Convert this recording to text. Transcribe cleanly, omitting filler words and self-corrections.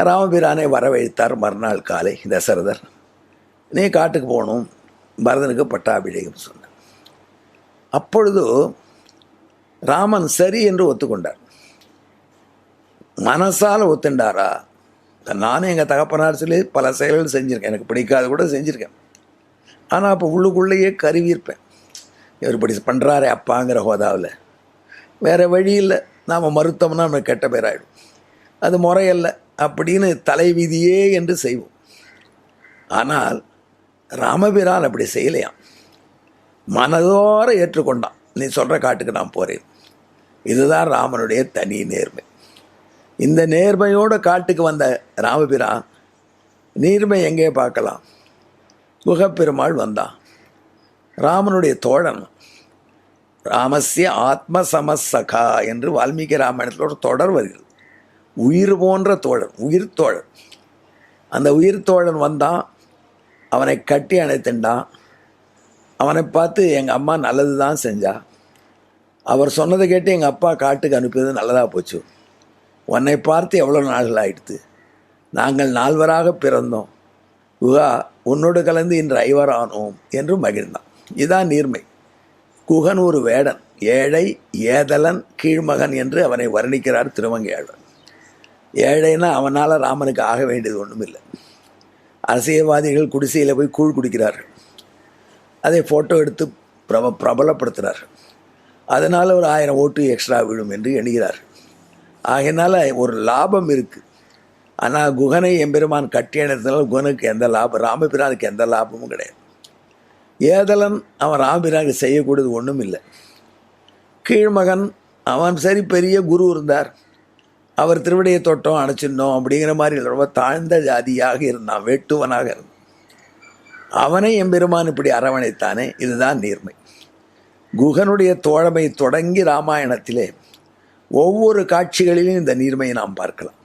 ராமபிரானை வரவழைத்தார். மறுநாள் காலை தசரதர், நீ காட்டுக்கு போகணும், பரதனுக்கு பட்டாபிஷேகம் சொன்னார். அப்பொழுது ராமன் சரி என்று ஒத்துக்கொண்டார். மனசால் ஒத்துண்டாரா? நானும் எங்கள் தகப்பனார் சொல்லி பல செயல்கள் செஞ்சுருக்கேன், எனக்கு பிடிக்காத கூட செஞ்சுருக்கேன். ஆனால் அப்போ உள்ளுக்குள்ளேயே கருவியிருப்பேன், இவர் இப்படி பண்ணுறாரே அப்பாங்கிற ஹோதாவில். வேறு வழி இல்லை, நாம் மறுத்தோம்னா நமக்கு கெட்ட பேராயிடும், அது முறையல்ல அப்படின்னு தலைவிதியே என்று செய்வோம். ஆனால் ராமபிரான் அப்படி செய்யலையாம். மனதோர ஏற்றுக்கொண்டான், நீ சொல்கிற காட்டுக்கு நான் போகிறேன். இதுதான் ராமனுடைய தனி நேர்மை. இந்த நேர்மையோடு காட்டுக்கு வந்த ராமபிரான் நீர்மை எங்கே பார்க்கலாம்? குகப்பெருமாள் வந்தான். ராமனுடைய தோழன், ராமஸ்ய ஆத்மசமசகா என்று வால்மீகி ராமாயணத்தில் ஒரு தொடர் வருகிறது. உயிர் போன்ற தோழன், உயிர் தோழன். அந்த உயிர் தோழன் வந்தான், அவனை கட்டி அணைத்துண்டான். அவனை பார்த்து எங்கள் அம்மா நல்லது தான் செஞ்சா, அவர் சொன்னதை கேட்டு எங்கள் அப்பா காட்டுக்கு அனுப்பியது நல்லதாக போச்சு. உன்னை பார்த்து எவ்வளோ நாள்கள் ஆயிடுத்து, நாங்கள் 4வராக பிறந்தோம், குகா உன்னோடு கலந்து இன்று 5 ஆனோம் என்று மகிழ்ந்தான். இதுதான் நீர்மை. குகன் ஒரு வேடன், ஏழை, ஏதலன், கீழ்மகன் என்று அவனை வர்ணிக்கிறார் திருமங்கையாழ்வார். ஏழைன்னா அவனால் ராமனுக்கு ஆக வேண்டியது ஒன்றும் இல்லை. அரசியல்வாதிகள் குடிசையில் போய் கூழ் குடிக்கிறார்கள், அதை ஃபோட்டோ எடுத்து பிரபலப்படுத்துகிறார்கள். அதனால் ஒரு 1000 ஓட்டு எக்ஸ்ட்ரா விழும் என்று எண்ணுகிறார். ஆகையினால ஒரு லாபம் இருக்குது. ஆனால் குகனை எம்பெருமான் கட்டி அணைத்ததால் குகனுக்கு எந்த லாபம், ராமபிரானுக்கு எந்த லாபமும் கிடையாது. ஏதலன் அவன் ராமபிரானுக்கு செய்யக்கூடியது ஒன்றும் இல்லை. கீழ்மகன் அவன் சரி பெரிய குரு இருந்தார், அவர் திருவிடையை தொட்டோம் அணைச்சிருந்தோம் அப்படிங்கிற மாதிரி ரொம்ப தாழ்ந்த ஜாதியாக இருந்தான், வேட்டுவனாக இருந்தான். அவனை எம்பெருமான் இப்படி அரவணைத்தானே, இதுதான் நீர்மை. குகனுடைய தோழமை தொடங்கி ராமாயணத்திலே ஒவ்வொரு காட்சிகளிலும் இந்த நீர்மையை நாம் பார்க்கலாம்.